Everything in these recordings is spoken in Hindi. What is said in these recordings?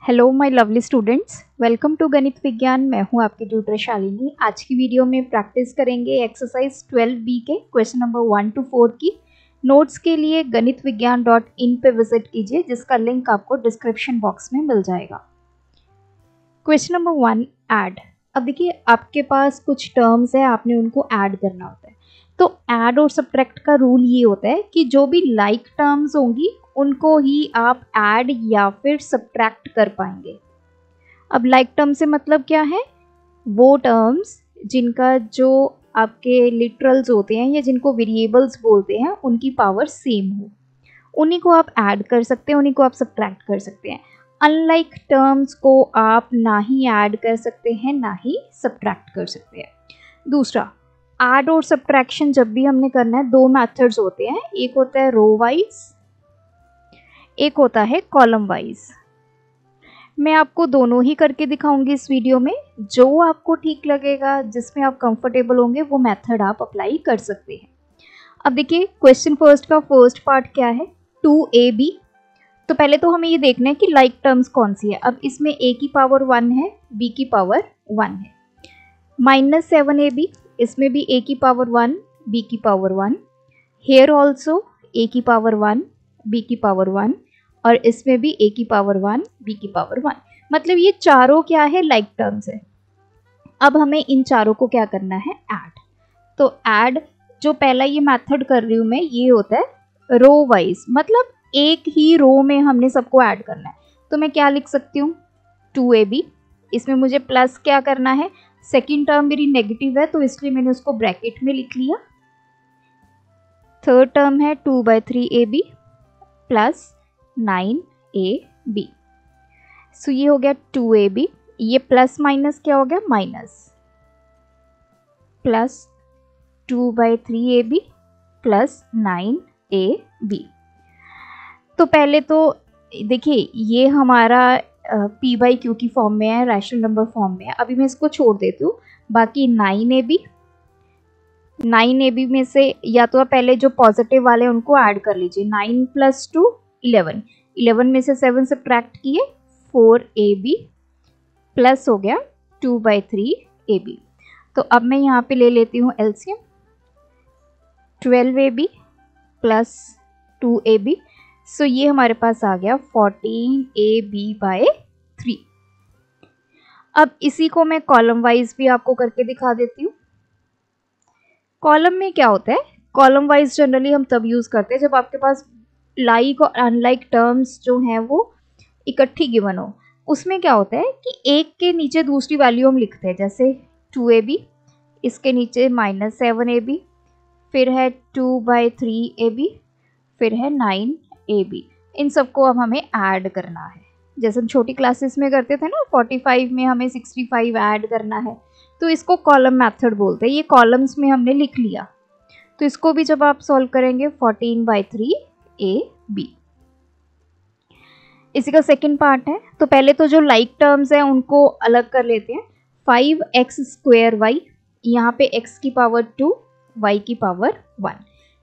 Hello my lovely students, welcome to Ganit Vigyan. मैं हूं आपकी ट्यूटर शालिनी। आज की वीडियो में प्रैक्टिस करेंगे एक्सरसाइज 12B के क्वेश्चन नंबर 1 to 4 की। नोट्स के लिए ganitviggyan.in पे विजिट कीजिए, जिसका लिंक आपको डिस्क्रिप्शन बॉक्स में मिल जाएगा। Question number 1, add. अब देखिए, आपके पास कुछ टर्म्स है, आपने उनको ऐड करना होता है। तो ऐड और सब्ट्रैक्ट का रूल ये होता है कि जो भी लाइक टर्म्स होंगी उनको ही आप ऐड या फिर सब्ट्रैक्ट कर पाएंगे। अब लाइक टर्म से मतलब क्या है? वो टर्म्स जिनका जो आपके लिटरल्स होते हैं या जिनको वेरिएबल्स बोलते हैं उनकी पावर सेम हो, उन्हीं को आप ऐड कर सकते हैं, उन्हीं को आप सब्ट्रैक्ट कर सकते हैं। अनलाइक टर्म्स को आप ना ही ऐड कर सकते हैं ना ही सब्ट्रैक्ट कर सकते हैं। दूसरा, ऐड और सब्ट्रैक्शन जब भी हमने करना है, दो मेथड्स होते हैं। एक होता है रो वाइज, एक होता है कॉलम वाइज। मैं आपको दोनों ही करके दिखाऊंगी इस वीडियो में। जो आपको ठीक लगेगा, जिसमें आप कंफर्टेबल होंगे, वो मेथड आप अप्लाई कर सकते हैं। अब देखिए, क्वेश्चन फर्स्ट का फर्स्ट पार्ट क्या है? 2ab। तो पहले तो हमें ये देखना है कि लाइक टर्म्स कौन सी है। अब इसमें a की पावर 1 है, b की पावर 1 है। -7ab, इसमें भी a की पावर 1, b की पावर 1। हेयर ऑल्सो a की पावर 1, b की पावर 1, और इसमें भी a की पावर 1, b की पावर 1। मतलब ये चारों क्या है? लाइक टर्म्स है। अब हमें इन चारों को क्या करना है? ऐड। तो ऐड जो पहला ये मेथड कर रही हूं मैं, ये होता है रो वाइज, मतलब एक ही रो में हमने सबको ऐड करना है। तो मैं क्या लिख सकती हूँ? 2ab। इसमें मुझे प्लस क्या करना है? सेकेंड टर्म मेरी नेगेटिव है, तो इसलिए मैंने उसको ब्रैकेट में लिख लिया। थर्ड टर्म है 2/3ab प्लस 9ab। सो ये हो गया 2ab। ये प्लस माइनस क्या हो गया? Minus, plus 2/3ab plus 9ab। तो पहले तो देखिए, ये हमारा p/q की फॉर्म में है, रैशनल नंबर फॉर्म में है। अभी मैं इसको छोड़ देती हूँ। बाकी 9ab में से या तो आप पहले जो पॉजिटिव वाले उनको ऐड कर लीजिए। 9 + 2 11, 11 में से 7 सब्ट्रैक्ट किए 4ab प्लस हो गया 2/3ab। तो अब मैं यहाँ पे ले लेती हूँ एलसीएम। 12ab प्लस 2ab, सो ये हमारे पास आ गया 14ab/3। अब इसी को मैं कॉलम वाइज भी आपको करके दिखा देती हूँ। कॉलम में क्या होता है? कॉलम वाइज जनरली हम तब यूज करते हैं जब आपके पास लाइक और अनलाइक टर्म्स जो हैं वो इकट्ठी गिवन हो। उसमें क्या होता है कि एक के नीचे दूसरी वैल्यू हम लिखते हैं, जैसे 2ab, इसके नीचे -7ab, फिर है 2/3ab, फिर है 9ab। इन सबको अब हमें ऐड करना है, जैसे हम छोटी क्लासेस में करते थे ना, 45 में हमें 65 ऐड करना है। तो इसको कॉलम मेथड बोलते हैं। ये कॉलम्स में हमने लिख लिया। तो इसको भी जब आप सॉल्व करेंगे 14/3ab। इसी का सेकंड पार्ट है। तो पहले तो जो लाइक टर्म्स हैं उनको अलग कर लेते हैं। 5x²y, यहाँ पे x की पावर 2, y की पावर 1।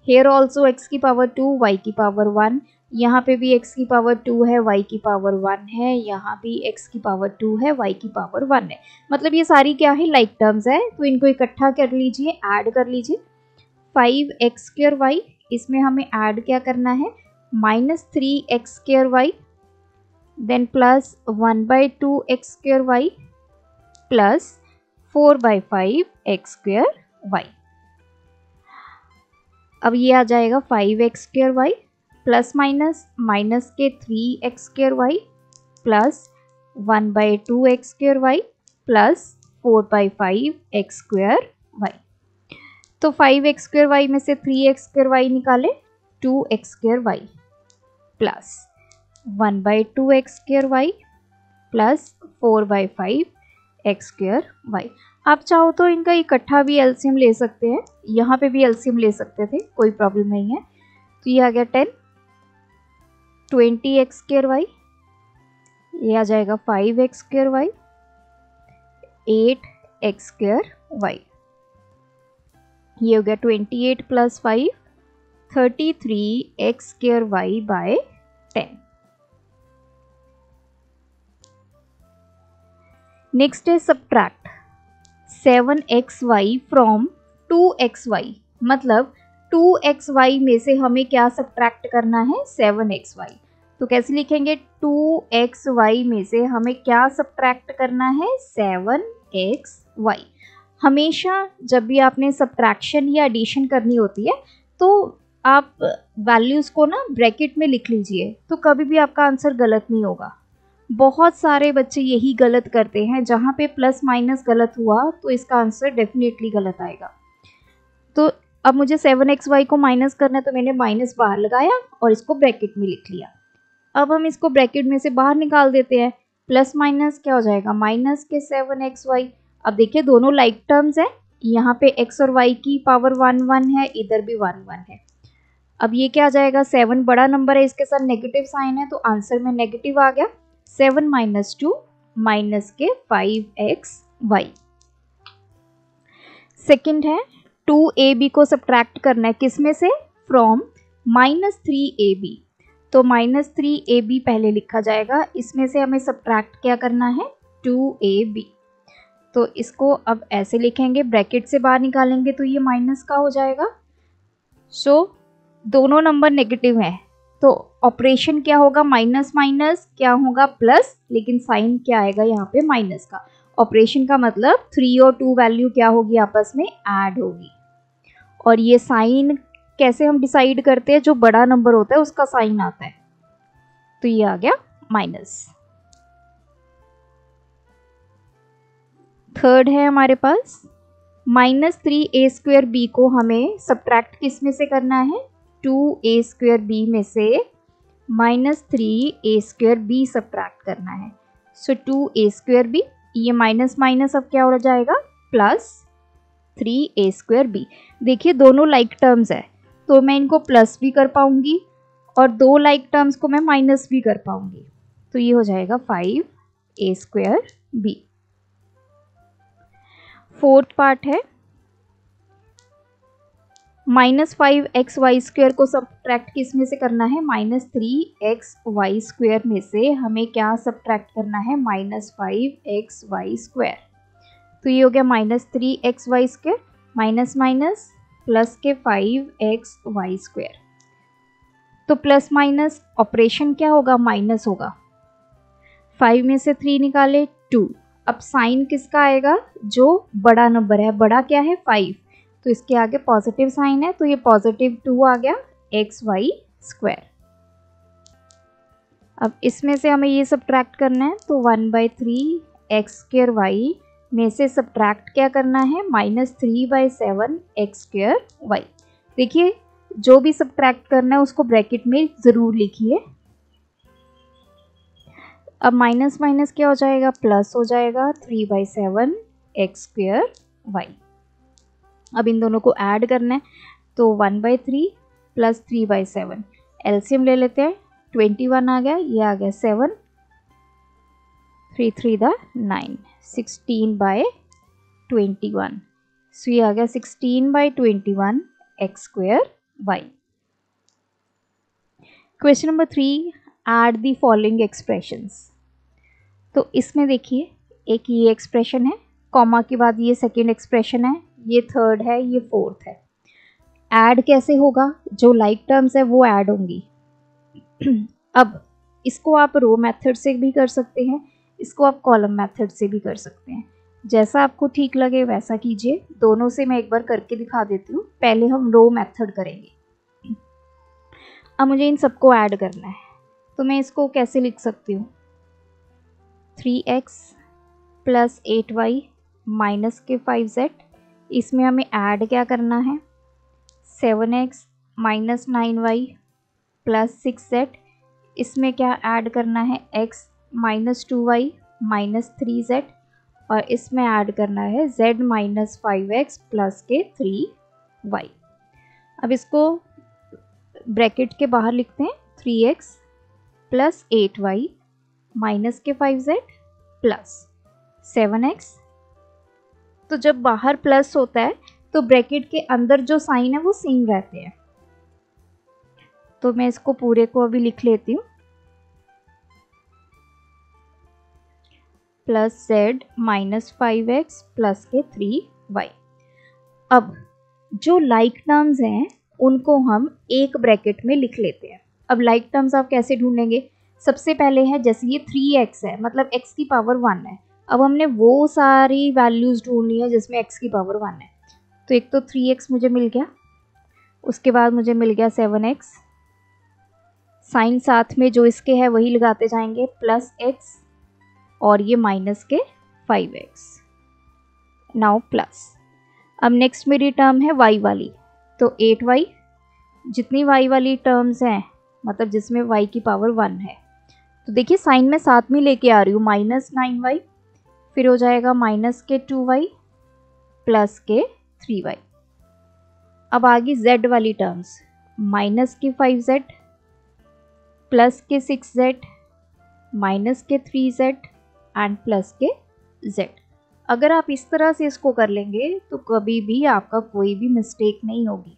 हेयर ऑल्सो x की पावर 2, y की पावर 1। यहाँ पे भी x की पावर 2 है, y की पावर 1 है। यहाँ भी x की पावर 2 है, y की पावर 1 है। मतलब ये सारी क्या है? लाइक टर्म्स है। तो इनको इकट्ठा कर लीजिए, ऐड कर लीजिए। 5x²y, इसमें हमें ऐड क्या करना है? -3x²y, then plus 1/2x²y plus 4/5x²y। अब ये आ जाएगा 5x² प्लस माइनस के 3x² plus 1/2x² plus 4/5x²। तो 5x² में से 3x² निकाले, 2x² plus 1/2x² plus 4/5x²। आप चाहो तो इनका इकट्ठा भी एलसीएम ले सकते हैं, यहाँ पे भी एलसीएम ले सकते थे, कोई प्रॉब्लम नहीं है। तो ये आ गया 10, 20x², ये आ जाएगा 5x², 8x²। ये हो गया 28 + 5, 33x² by 10। नेक्स्ट है सब्ट्रैक्ट 7xy फ्रॉम 2xy, मतलब 2xy में से हमें क्या सब्ट्रैक्ट करना है 7xy। तो कैसे लिखेंगे 2xy में से हमें क्या सब्ट्रैक्ट करना है 7xy। हमेशा जब भी आपने सब्ट्रैक्शन या एडिशन करनी होती है तो आप वैल्यूज़ को ना ब्रैकेट में लिख लीजिए, तो कभी भी आपका आंसर गलत नहीं होगा। बहुत सारे बच्चे यही गलत करते हैं, जहाँ पे प्लस माइनस गलत हुआ तो इसका आंसर डेफिनेटली गलत आएगा। तो अब मुझे 7xy को माइनस करना है, तो मैंने माइनस बाहर लगाया और इसको ब्रैकेट में लिख लिया। अब हम इसको ब्रैकेट में से बाहर निकाल देते हैं, प्लस माइनस क्या हो जाएगा माइनस के 7xy। अब देखिए दोनों लाइक टर्म्स है, यहाँ पे x और y की पावर 1 1 है, इधर भी 1 1 है। अब ये क्या आ जाएगा 7 बड़ा नंबर है, इसके साथ नेगेटिव साइन है, तो आंसर में नेगेटिव आ गया। 7 माइनस 2 माइनस के 5xy। सेकेंड है 2ab को सब्ट्रैक्ट करना है, किस में से फ्रॉम -3ab। तो -3ab पहले लिखा जाएगा, इसमें से हमें सब्ट्रैक्ट क्या करना है 2ab। तो इसको अब ऐसे लिखेंगे, ब्रैकेट से बाहर निकालेंगे तो ये माइनस का हो जाएगा। सो दोनों नंबर नेगेटिव हैं, तो ऑपरेशन क्या होगा माइनस माइनस क्या होगा प्लस, लेकिन साइन क्या आएगा यहाँ पे माइनस का। ऑपरेशन का मतलब 3 और 2 वैल्यू क्या होगी आपस में ऐड होगी। और ये साइन कैसे हम डिसाइड करते हैं, जो बड़ा नंबर होता है उसका साइन आता है, तो ये आ गया माइनस। थर्ड है हमारे पास -3a² b को हमें सब्ट्रैक्ट किस में से करना है 2a² b में से -3a² b सब्ट्रैक्ट करना है। सो 2a² b, ये माइनस माइनस अब क्या हो जाएगा प्लस 3a² b। देखिए दोनों लाइक टर्म्स है, तो मैं इनको प्लस भी कर पाऊंगी और दो लाइक टर्म्स को मैं माइनस भी कर पाऊंगी, तो ये हो जाएगा 5a² b। फोर्थ पार्ट है -5xy² को सब्ट्रैक्ट किस में से करना है -3xy² में से हमें क्या सब्ट्रैक्ट करना है -5xy²। तो ये हो गया -3xy² माइनस माइनस प्लस के 5xy²। तो प्लस माइनस ऑपरेशन क्या होगा माइनस होगा, 5 में से 3 निकाले 2। अब साइन किसका आएगा जो बड़ा नंबर है, बड़ा क्या है 5, तो इसके आगे पॉजिटिव साइन है, तो ये +2 आ गया xy²। अब इसमें से हमें ये सब्ट्रैक्ट करना है, तो 1/3 x² में से सब्ट्रैक्ट क्या करना है -3/7 x²। देखिए जो भी सब्ट्रैक्ट करना है उसको ब्रैकेट में ज़रूर लिखिए। अब माइनस माइनस क्या हो जाएगा प्लस हो जाएगा 3/7 x²। अब इन दोनों को ऐड करना है, तो 1/3 प्लस 3/7 एलसीएम ले लेते हैं, 21 आ गया, ये आ गया 7, 3 3 9, 16/21। सो ये आ गया 16/21 x²। Question number 3, add the following expressions. तो इसमें देखिए एक ये एक्सप्रेशन है, कॉमा के बाद ये सेकेंड एक्सप्रेशन है, ये थर्ड है, ये फोर्थ है। ऐड कैसे होगा, जो लाइक टर्म्स है वो ऐड होंगी। अब इसको आप रो मेथड से भी कर सकते हैं, इसको आप कॉलम मेथड से भी कर सकते हैं, जैसा आपको ठीक लगे वैसा कीजिए। दोनों से मैं एक बार करके दिखा देती हूँ। पहले हम रो मेथड करेंगे। अब मुझे इन सबको ऐड करना है, तो मैं इसको कैसे लिख सकती हूँ 3x प्लस 8y माइनस के 5z। इसमें हमें ऐड क्या करना है 7x minus 9y plus 6z। इसमें क्या ऐड करना है x minus 2y minus 3z, और इसमें ऐड करना है z माइनस 5x प्लस के 3y। अब इसको ब्रैकेट के बाहर लिखते हैं, 3x प्लस 8y माइनस के 5z प्लस 7x। तो जब बाहर प्लस होता है तो ब्रैकेट के अंदर जो साइन है वो सेम रहते हैं। तो मैं इसको पूरे को अभी लिख लेती हूँ, plus Z minus 5x plus के 3y। अब जो लाइक टर्म्स हैं उनको हम एक ब्रैकेट में लिख लेते हैं। अब लाइक टर्म्स आप कैसे ढूंढेंगे? सबसे पहले है जैसे ये 3x है, मतलब x की पावर 1 है। अब हमने वो सारी वैल्यूज़ ढूंढनी है जिसमें x की पावर 1 है। तो एक तो 3x मुझे मिल गया, उसके बाद मुझे मिल गया 7x, साइन साथ में जो इसके है वही लगाते जाएंगे, प्लस x और ये माइनस के 5x। नाउ प्लस, अब नेक्स्ट मेरी टर्म है y वाली, तो 8y। जितनी y वाली टर्म्स हैं मतलब जिसमें y की पावर 1 है, तो देखिए साइन में साथ में लेके आ रही हूँ, माइनस 9y, फिर हो जाएगा माइनस के 2y प्लस के 3y। अब आगे z वाली टर्म्स, माइनस के 5z प्लस के 6z माइनस के 3z एंड प्लस के z। अगर आप इस तरह से इसको कर लेंगे तो कभी भी आपका कोई भी मिस्टेक नहीं होगी।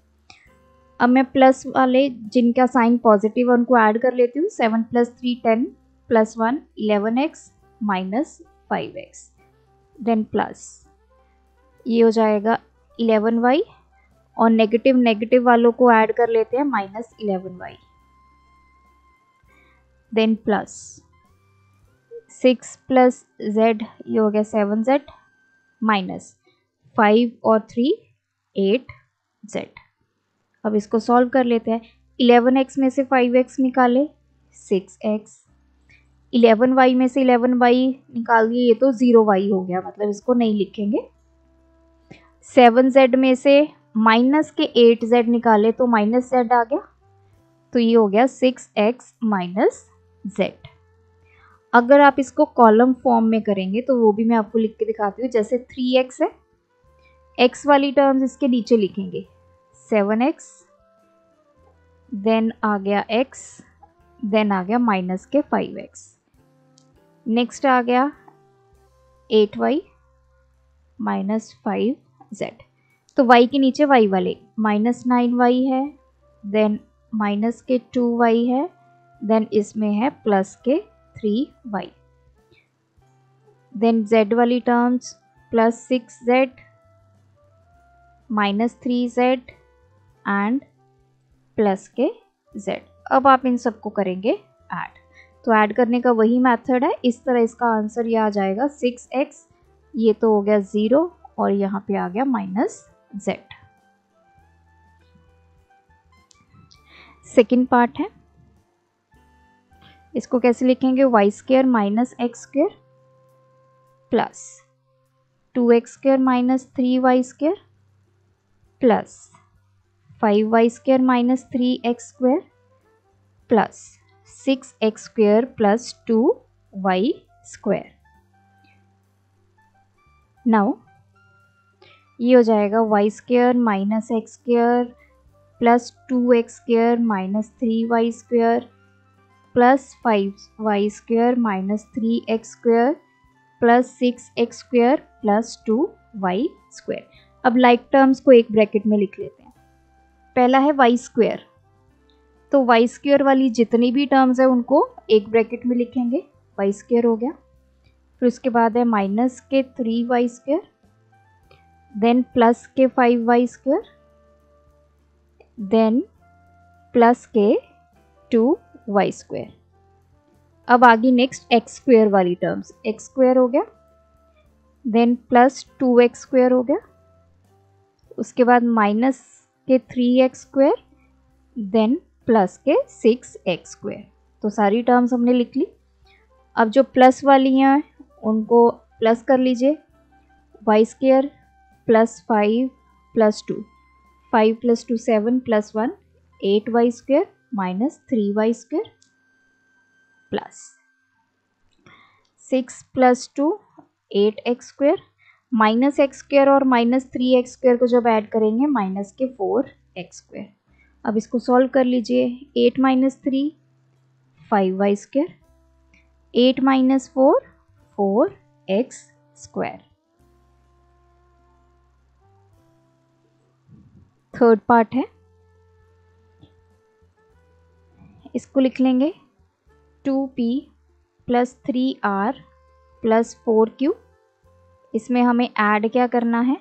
अब मैं प्लस वाले जिनका साइन पॉजिटिव है उनको ऐड कर लेती हूँ। 7 plus 3 10 plus 1 11x minus 5x, then plus ये हो जाएगा 11y, और नेगेटिव नेगेटिव वालों को ऐड कर लेते हैं, minus 11y, then plus 6 plus z, ये हो गया 7z माइनस 5 और 3 8z। अब इसको सॉल्व कर लेते हैं। 11x में से 5x निकाले 6x, 11y में से 11y निकाल दिए, ये तो 0y हो गया, मतलब इसको नहीं लिखेंगे। 7z में से माइनस के 8z निकाले तो माइनस z आ गया, तो ये हो गया 6x माइनस z। अगर आप इसको कॉलम फॉर्म में करेंगे तो वो भी मैं आपको लिख के दिखाती हूँ। जैसे 3x है, x वाली टर्म्स इसके नीचे लिखेंगे, 7x, देन आ गया x, देन आ गया माइनस के 5x, नेक्स्ट आ गया 8y माइनस 5z। तो y के नीचे y वाले माइनस 9y है, देन माइनस के 2y है, देन इसमें है प्लस के 3y, देन z वाली terms plus 6z minus 3z and plus के z। अब आप इन सबको करेंगे ऐड, तो ऐड करने का वही मेथड है। इस तरह इसका आंसर ये आ जाएगा 6x, ये तो हो गया 0 और यहाँ पे आ गया माइनस z। सेकेंड पार्ट है, इसको कैसे लिखेंगे? Y square minus X square plus 2x square minus 3y square plus 5y square minus 3x square plus 6x square plus 2y square. Now ये हो जाएगा Y square minus X square plus 2x square minus 3y square plus 5y square minus 3x square plus 6x square plus 2y square. अब लाइक टर्म्स को एक ब्रैकेट में लिख लेते हैं। पहला है y स्क्वायर, तो y स्क्वायर वाली जितनी भी टर्म्स है उनको एक ब्रैकेट में लिखेंगे, y स्क्वायर हो गया। फिर उसके बाद है माइनस के 3y स्क्वायर, देन प्लस के 5y स्क्वायर, देन प्लस के 2y स्क्वायर। अब आगे नेक्स्ट एक्स स्क्वायर वाली टर्म्स, एक्स स्क्वायर हो गया, देन प्लस 2x स्क्वायर हो गया, उसके बाद माइनस के 3x स्क्वायर, देन प्लस के 6x स्क्वायर। तो सारी टर्म्स हमने लिख ली। अब जो प्लस वाली हैं उनको प्लस कर लीजिए, y square plus 5 plus 2, 5 plus 2 7 plus 1 8y square minus 3y square plus 6 plus 2 8x square minus X square और माइनस 3x स्क्वायर को जब ऐड करेंगे माइनस के 4x स्क्वायर। अब इसको सॉल्व कर लीजिए, 8 minus 3 5y square, 8 minus 4 4x square. Third part है, इसको लिख लेंगे 2p plus 3r plus 4q, इसमें हमें ऐड क्या करना है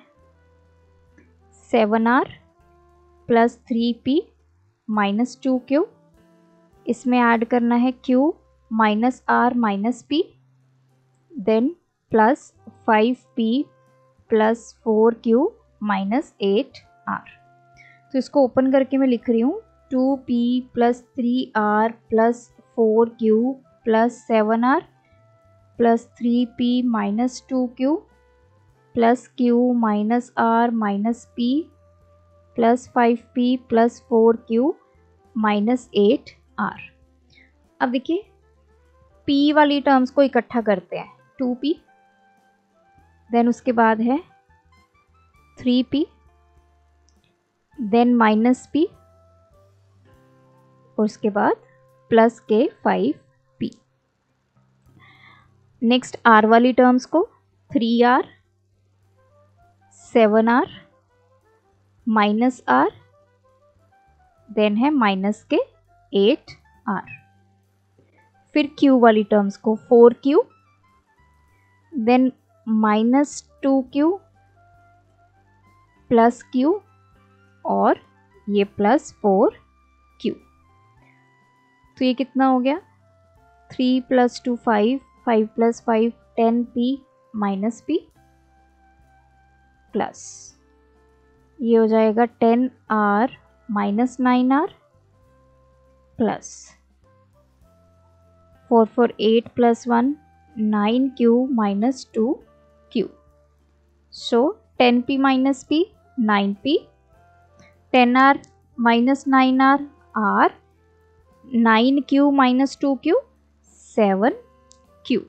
7r plus 3p minus 2q, इसमें ऐड करना है q minus r minus p, then plus 5p plus 4q minus 8r। तो इसको ओपन करके मैं लिख रही हूँ 2p plus 3r plus 4q plus 7r plus 3p minus 2q plus q minus r minus p plus 5p plus 4q minus 8r। अब देखिए p वाली टर्म्स को इकट्ठा करते हैं 2p, देन उसके बाद है 3p, देन माइनस p और उसके बाद प्लस के 5p। नेक्स्ट r वाली टर्म्स को 3r 7r minus r, then है माइनस के 8r। फिर q वाली टर्म्स को 4q, then minus 2q plus q और ये प्लस 4q। तो ये कितना हो गया 3 plus 2 5, 5 plus 5 10p minus p plus ये हो जाएगा 10r minus 9r plus 4 4 8 plus 1 9q minus 2q। सो 10p minus p 9p, 10r minus 9r r, 9q minus 2q 7q।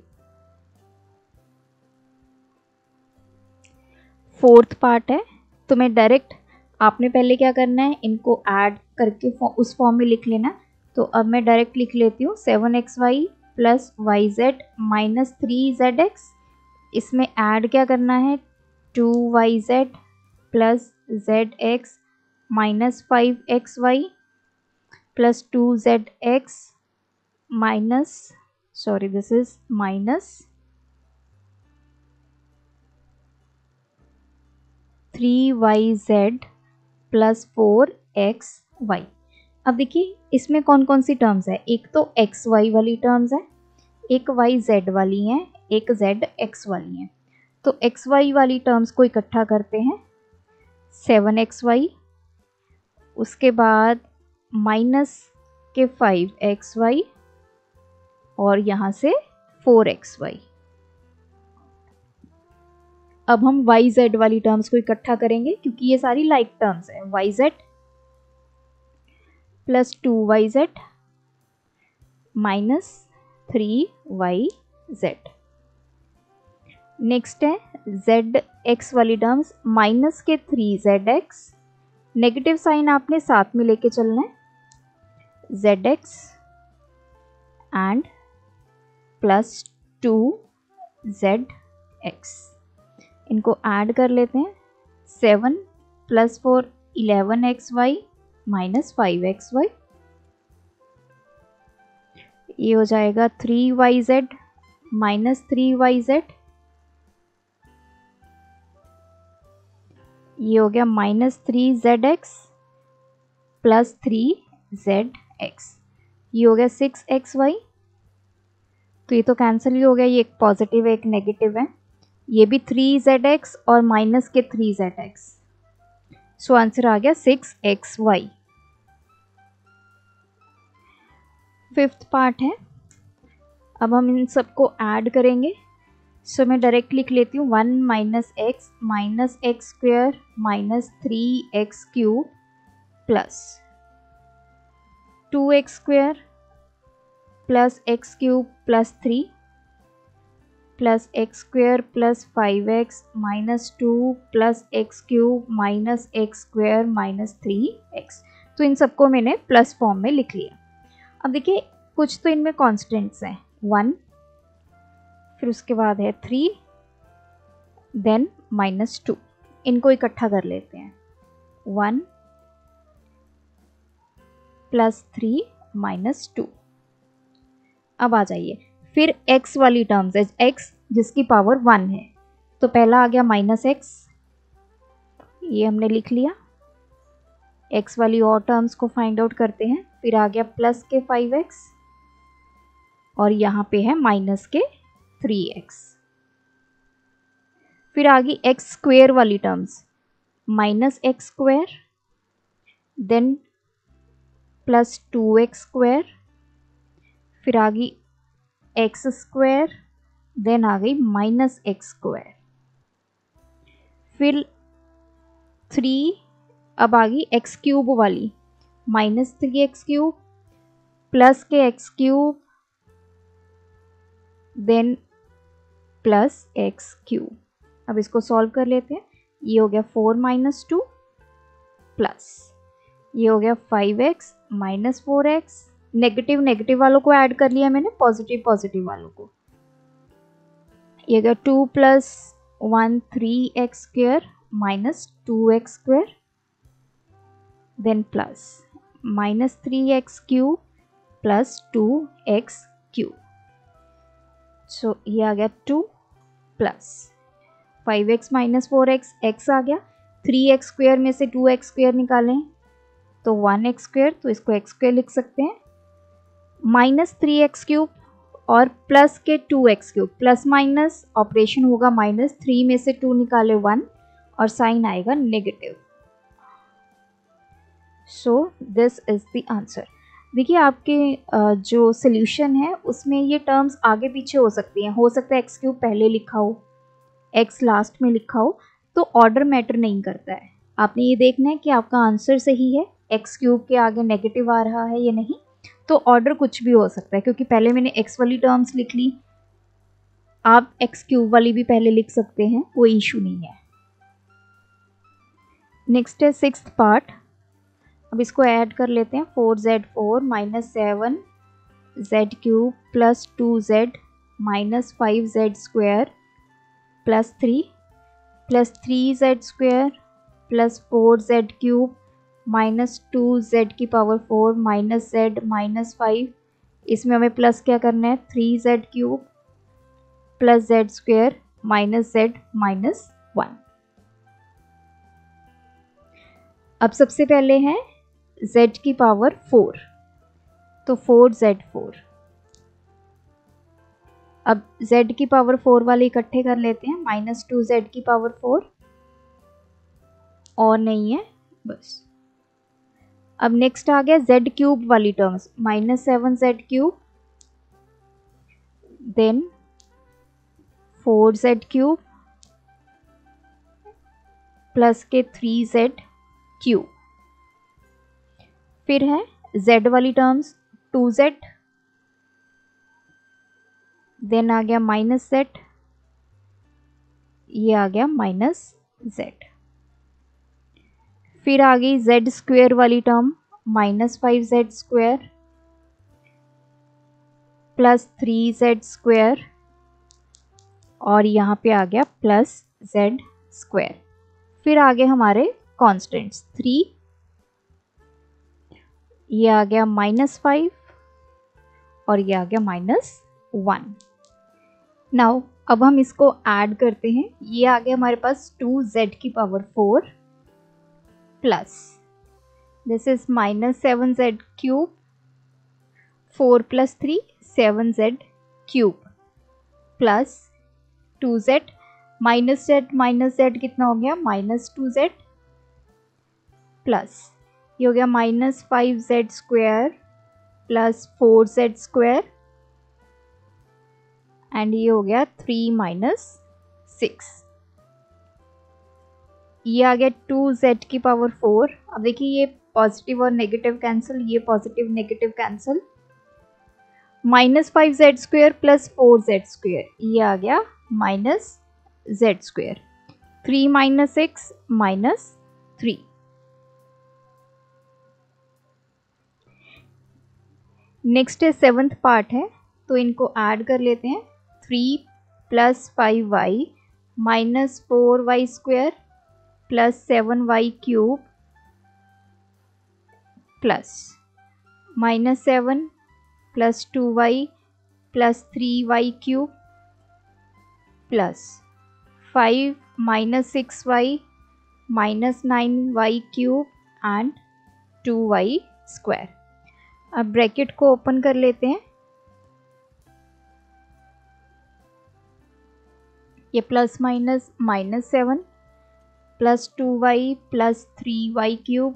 Fourth part है, तो मैं डायरेक्ट आपने पहले क्या करना है इनको ऐड करके उस फॉर्म में लिख लेना। तो अब मैं डायरेक्ट लिख लेती हूँ 7xy plus yz minus 3zx, इसमें ऐड क्या करना है 2yz plus zx minus 5xy plus 2zx minus this is minus 3yz plus 4xy। अब देखिए इसमें कौन कौन सी टर्म्स है, एक तो xy वाली टर्म्स है, एक yz वाली है, एक zx वाली है। तो xy वाली टर्म्स को इकट्ठा करते हैं 7xy, उसके बाद माइनस के 5xy और यहाँ से 4xy। अब हम yz वाली टर्म्स को इकट्ठा करेंगे क्योंकि ये सारी लाइक टर्म्स है। yz plus 2yz minus 3yz। Next है zx वाली टर्म्स माइनस के 3zx, नेगेटिव साइन आपने साथ में लेके चलना है zx एंड प्लस 2zx, इनको ऐड कर लेते हैं 7 प्लस 4 11xy माइनस 5xy, ये हो जाएगा 3yz माइनस 3yz, ये हो गया माइनस 3zx प्लस 3zx, ये हो गया 6xy। तो ये तो कैंसिल ही हो गया, ये एक पॉजिटिव है एक नेगेटिव है, ये भी 3zx और माइनस के 3zx। सो आंसर आ गया 6xy। फिफ्थ पार्ट है, अब हम इन सबको ऐड करेंगे। सो मैं डायरेक्ट लिख लेती हूँ 1 minus x square minus 3x cube plus 2x square plus x cube plus 3 plus x square plus 5x minus 2 plus x cube minus x square minus 3x। तो इन सबको मैंने प्लस फॉर्म में लिख लिया। अब देखिए कुछ तो इनमें कॉन्स्टेंट्स हैं 1, फिर उसके बाद है 3, देन माइनस 2, इनको इकट्ठा कर लेते हैं 1 प्लस 3 माइनस 2। अब आ जाइए फिर x वाली टर्म्स है, x जिसकी पावर 1 है, तो पहला आ गया -x, ये हमने लिख लिया। x वाली और टर्म्स को फाइंड आउट करते हैं। फिर आ गया प्लस के 5x और यहाँ पे है माइनस के 3x। फिर आ गई x स्क्वेयर वाली terms, -x², then plus 2x square, फिर आ गई x², देन आ गई -x², फिर 3, अब आ गई x³ वाली, -3x³ प्लस के x³, देन प्लस x³। अब इसको सॉल्व कर लेते हैं। ये हो गया 4 - 2 प्लस ये हो गया 5x - 4x, नेगेटिव नेगेटिव वालों को ऐड कर लिया मैंने, पॉजिटिव पॉजिटिव वालों को। ये हो गया 2 + 1 3x² - 2x², then plus -3x³ plus 2x³। सो ये आ गया 2 प्लस 5x - 4x, x आ गया, 3x² में से 2x² निकालें तो 1x², तो इसको x² लिख सकते हैं, -3x³ और प्लस के 2x³, प्लस माइनस ऑपरेशन होगा माइनस, 3 में से 2 निकाले 1 और साइन आएगा negative. So this is the answer. देखिए आपके जो सोल्यूशन है उसमें ये टर्म्स आगे पीछे हो सकती हैं, हो सकता है x³ पहले लिखा हो, x लास्ट में लिखा हो, तो ऑर्डर मैटर नहीं करता है। आपने ये देखना है कि आपका आंसर सही है, x³ के आगे नेगेटिव आ रहा है या नहीं, तो ऑर्डर कुछ भी हो सकता है, क्योंकि पहले मैंने x वाली टर्म्स लिख ली, आप x³ वाली भी पहले लिख सकते हैं, कोई इशू नहीं है। नेक्स्ट है 6th पार्ट। अब इसको ऐड कर लेते हैं। 4z4 - 7z³ plus 2z - 5z² plus 3 plus 3z² plus 4z³ minus 2z⁴ minus z minus 5। इसमें हमें प्लस क्या करना है, 3z³ plus z² minus z minus 1। अब सबसे पहले है z⁴, तो 4z4। अब z⁴ वाले इकट्ठे कर लेते हैं, -2z⁴ और नहीं है बस। अब नेक्स्ट आ गया z³ वाली terms, -7z³ then 4z³ plus के 3z³। फिर है z वाली टर्म्स 2z, देन आ गया -z, ये आ गया -z। फिर आ गई z² वाली टर्म, -5z² प्लस 3z² और यहाँ पे आ गया प्लस z²। फिर आगे हमारे कॉन्स्टेंट्स 3, ये आ गया -5 और ये आ गया -1। नाउ अब हम इसको ऐड करते हैं। ये आ गया हमारे पास 2z⁴ plus this is -7z³ 4 + 3 7z³ plus 2z minus z कितना हो गया, -2z प्लस ये हो गया -5z² प्लस 4z² एंड ये हो गया 3 - 6। ये आ गया 2z⁴। अब देखिए ये पॉजिटिव और नेगेटिव कैंसिल, ये positive negative cancel, -5z² plus 4z², ये आ गया -z²। 3 - 6 -3। नेक्स्ट है 7th पार्ट है, तो इनको ऐड कर लेते हैं। 3 + 5y - 4y² plus 7y³ plus -7 plus 2y plus 3y³ plus 5 minus 6y minus 9y³ and 2y²। अब ब्रैकेट को ओपन कर लेते हैं। ये plus minus -7 plus 2y plus 3y³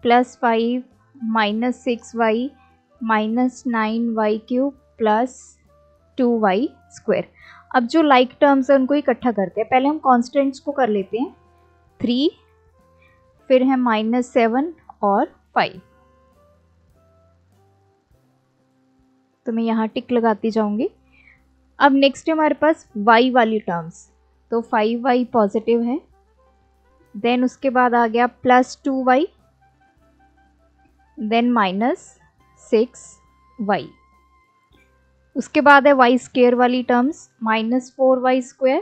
plus 5 minus 6y minus 9y³ plus 2y²। अब जो लाइक टर्म्स है उनको इकट्ठा करते हैं। पहले हम कॉन्स्टेंट्स को कर लेते हैं। 3, फिर है -7 और 5। तो मैं यहाँ टिक लगाती जाऊंगी। अब नेक्स्ट है हमारे पास y वाली टर्म्स, तो 5y पॉजिटिव है। देन उसके बाद आ गया प्लस 2y, देन -6y। उसके बाद है y² वाली टर्म्स, -4y²।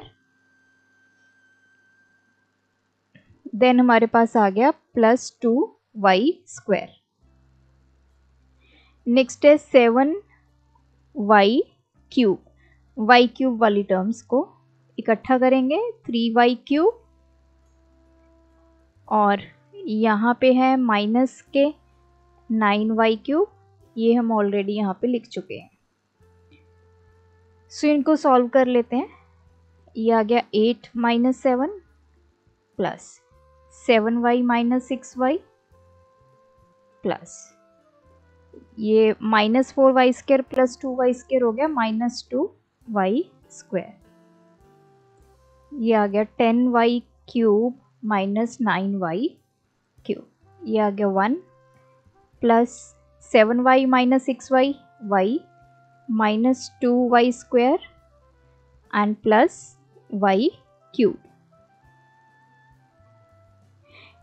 देन हमारे पास आ गया प्लस 2y²। नेक्स्ट है 7y³ y³ वाली टर्म्स को इकट्ठा करेंगे। 3y³ और यहाँ पे है माइनस के 9y³, ये हम ऑलरेडी यहाँ पे लिख चुके हैं। सो इनको सॉल्व कर लेते हैं। ये आ गया 8 - 7 प्लस 7y - 6y प्लस ये -4y² प्लस 2y² हो गया -2y²। ये आ गया 10y³ माइनस 9y³। ये आ गया 1 plus 7y - 6y y minus 2y² and plus y³।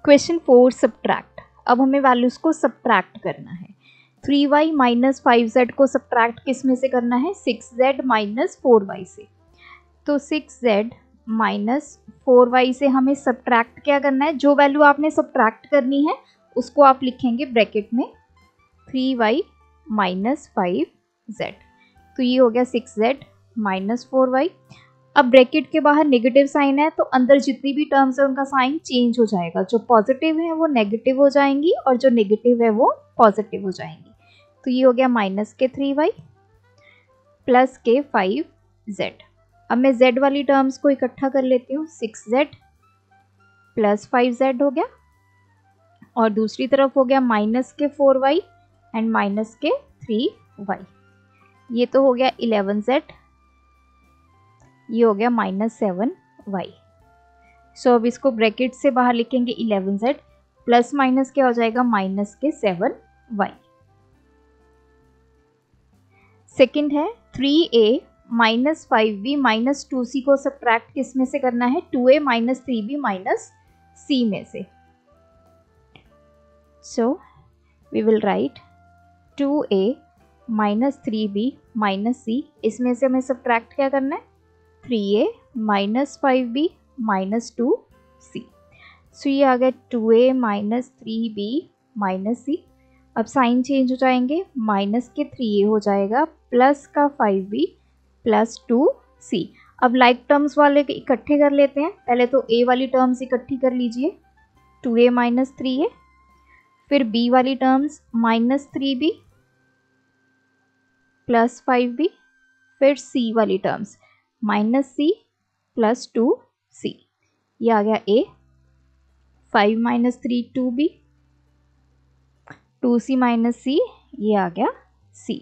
Question 4 subtract. अब हमें वैल्यूज को सब्ट्रैक्ट करना है। 3y माइनस 5z को सब्ट्रैक्ट किस में से करना है? 6z माइनस 4y से। तो 6z माइनस 4y से हमें सब्ट्रैक्ट क्या करना है? जो वैल्यू आपने सब्ट्रैक्ट करनी है उसको आप लिखेंगे ब्रैकेट में 3y माइनस 5z। तो ये हो गया 6z माइनस 4y। अब ब्रैकेट के बाहर नेगेटिव साइन है तो अंदर जितनी भी टर्म्स है उनका साइन चेंज हो जाएगा। जो पॉजिटिव है वो नेगेटिव हो जाएंगी और जो नेगेटिव है वो पॉजिटिव हो जाएंगी। तो ये हो गया माइनस के 3y प्लस के 5z। अब मैं z वाली टर्म्स को इकट्ठा कर लेती हूँ। 6z प्लस 5z हो गया और दूसरी तरफ हो गया माइनस के 4y एंड माइनस के 3y। ये तो हो गया 11z, ये हो गया -7y। सो अब इसको ब्रैकेट से बाहर लिखेंगे 11z प्लस माइनस क्या हो जाएगा? माइनस के 7y। सेकंड है 3a minus 5b minus 2c को सब्ट्रैक्ट किस में से करना है? 2a minus 3b minus c में से। So we will write 2a minus 3b minus c। इसमें से हमें सब्ट्रैक्ट क्या करना है? 3a minus 5b minus 2c। सो ये आ गया 2a minus 3b minus c। अब साइन चेंज हो जाएंगे, माइनस के 3a हो जाएगा प्लस का 5b प्लस 2c। अब लाइक टर्म्स वाले इकट्ठे कर लेते हैं। पहले तो a वाली टर्म्स इकट्ठी कर लीजिए, 2a माइनस 3a, फिर b वाली terms minus 3b plus 5b, फिर c वाली terms minus c plus 2c। ये आ गया a, 5 minus 3 2b, 2c minus c, ये आ गया c।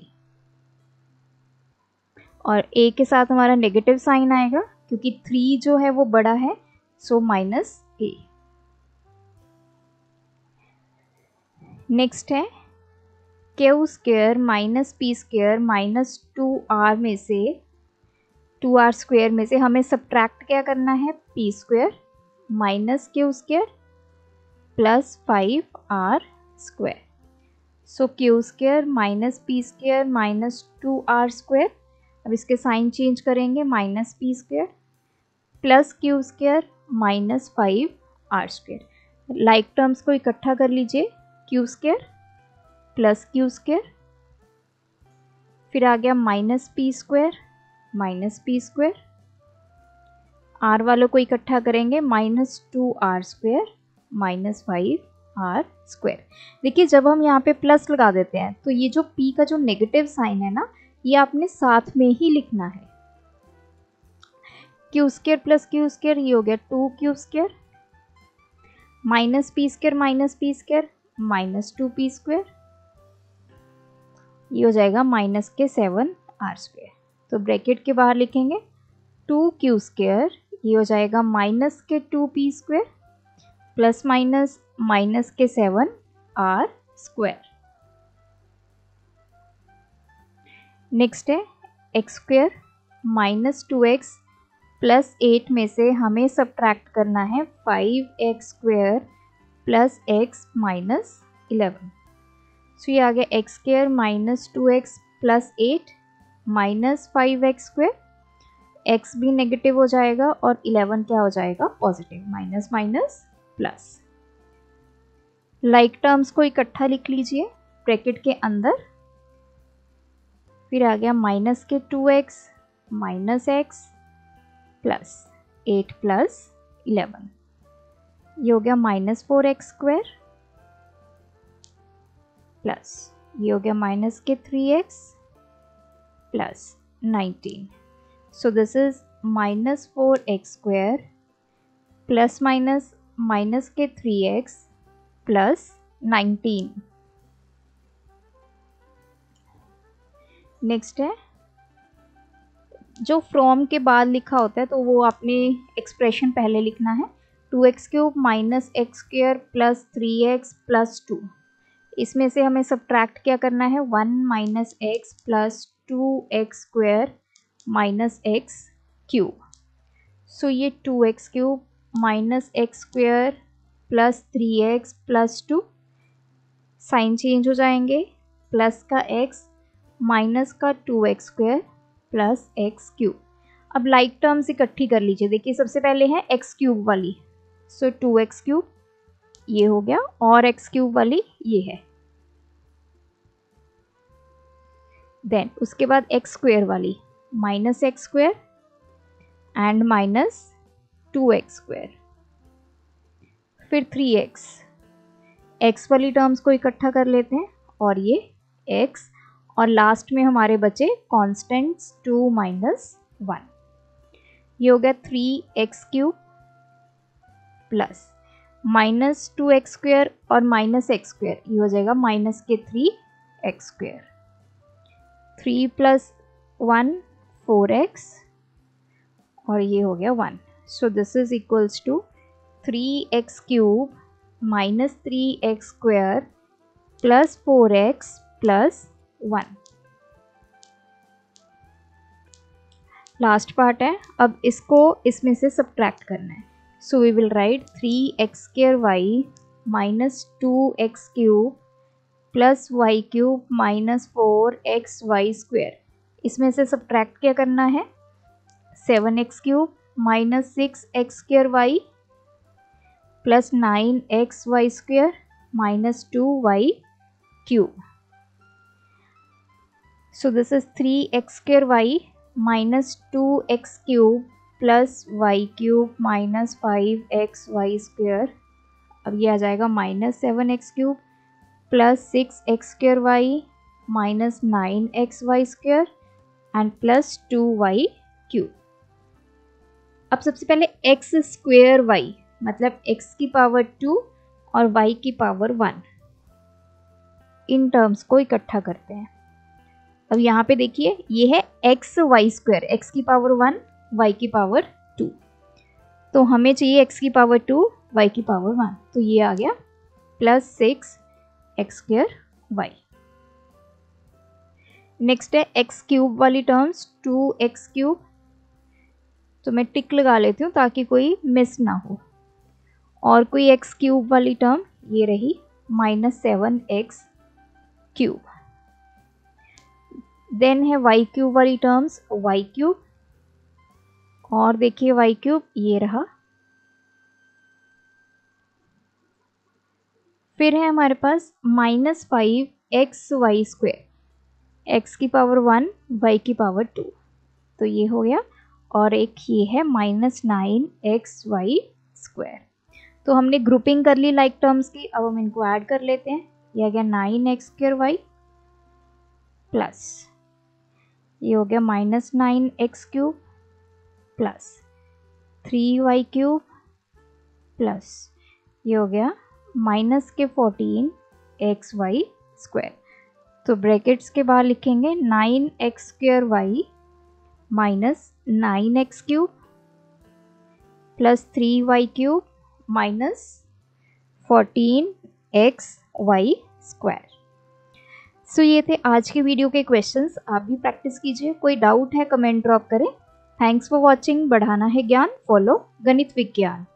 और a के साथ हमारा नेगेटिव साइन आएगा क्योंकि 3 जो है वो बड़ा है, सो माइनस a। नेक्स्ट है q² minus p² minus 2r में से 2r² में से हमें सब्ट्रैक्ट क्या करना है? p² minus q² plus 5r²। सो q² minus p² minus 2r²। अब इसके साइन चेंज करेंगे, minus p² plus q² minus 5r²। Like terms को इकट्ठा कर लीजिए, q² प्लस q², फिर आ गया माइनस पी स्क्वायर, आर वालों को इकट्ठा करेंगे -2r² -5r²। देखिए जब हम यहाँ पे प्लस लगा देते हैं तो ये जो p का जो नेगेटिव साइन है ना, ये आपने साथ में ही लिखना है। q² + q², ये हो गया 2q² -p² -2p², ये हो जाएगा -7r²। तो ब्रैकेट के बाहर लिखेंगे 2q², ये हो जाएगा -2p² plus minus -7r²। Next है x² -2x + 8 में से हमें सब्ट्रैक्ट करना है 5x² + x - 11। सो ये आ गया x² -2x + 8 -5x²। x भी नेगेटिव हो जाएगा और 11 क्या हो जाएगा, positive, minus minus plus. Like terms को इकट्ठा लिख लीजिए ब्रैकेट के अंदर। फिर आ गया -2x -x + 8 + 11, ये हो गया -4x² प्लस ये हो गया -3x + 19। So this is -4x² plus minus -3x plus 19। Next है जो फ्रॉम के बाद लिखा होता है तो वो आपने एक्सप्रेशन पहले लिखना है। 2x³ -x² + 3x + 2, इसमें से हमें सब्ट्रैक्ट क्या करना है, 1 - x + 2x² - x³। सो ये 2x³ -x² + 3x + 2, sign change हो जाएंगे, प्लस का x माइनस का 2x² + x³। अब लाइक टर्म्स इकट्ठी कर लीजिए। देखिए सबसे पहले है x³ वाली, सो 2x³ ये हो गया और x³ वाली ये है। देन उसके बाद x² वाली -x² एंड -2x², फिर 3x, x वाली टर्म्स को इकट्ठा कर लेते हैं और ये x, और लास्ट में हमारे बचे कॉन्स्टेंट्स 2 - 1, ये हो गया 3x³ प्लस -2x² और -x², ये हो जाएगा -3x²। 3 + 1 4x और ये हो गया 1। So this is equals to 3x³ -3x² + 4x + 1। Last part है, अब इसको इसमें से सब्ट्रैक्ट करना है। So we will write 3x² -2x³ + y³ -4xy²। इसमें से सब्ट्रैक्ट क्या करना है, 7x³ -6x² + 9xy² -2y³। So this is 3x² -2x³ + y³ -5xy²। अब ये आ जाएगा -7x³ + 6x² -9xy² and +2y³। अब सबसे पहले x² मतलब x⁻² और y⁻1 इन टर्म्स को इकट्ठा करते हैं। अब यहाँ पे देखिए ये है xy², x⁻1 y⁻2, तो हमें चाहिए x⁻2 y⁻1, तो ये आ गया +6x²y। नेक्स्ट है x³ वाली टर्म्स 2x³, तो मैं टिक लगा लेती हूँ ताकि कोई मिस ना हो। और कोई x³ वाली टर्म ये रही -7x³। देन है y³ वाली टर्म्स y³, और देखिए y³ ये रहा। फिर है हमारे पास -5xy², x की पावर 1 y की पावर 2, तो ये हो गया। और एक ये है -9xy स्क्वायर। तो हमने ग्रुपिंग कर ली लाइक टर्म्स की, अब हम इनको ऐड कर लेते हैं। ये आ गया 9x² प्लस ये हो गया -9x³ प्लस 3y³ प्लस ये हो गया -14xy स्क्वायर। तो ब्रैकेट्स के बाहर लिखेंगे 9x² minus 9x³ plus 3y³ minus 14xy square. So ये थे आज के वीडियो के क्वेश्चंस। आप भी प्रैक्टिस कीजिए। कोई डाउट है कमेंट ड्रॉप करें। Thanks for watching. बढ़ाना है ज्ञान, फॉलो गणित विज्ञान।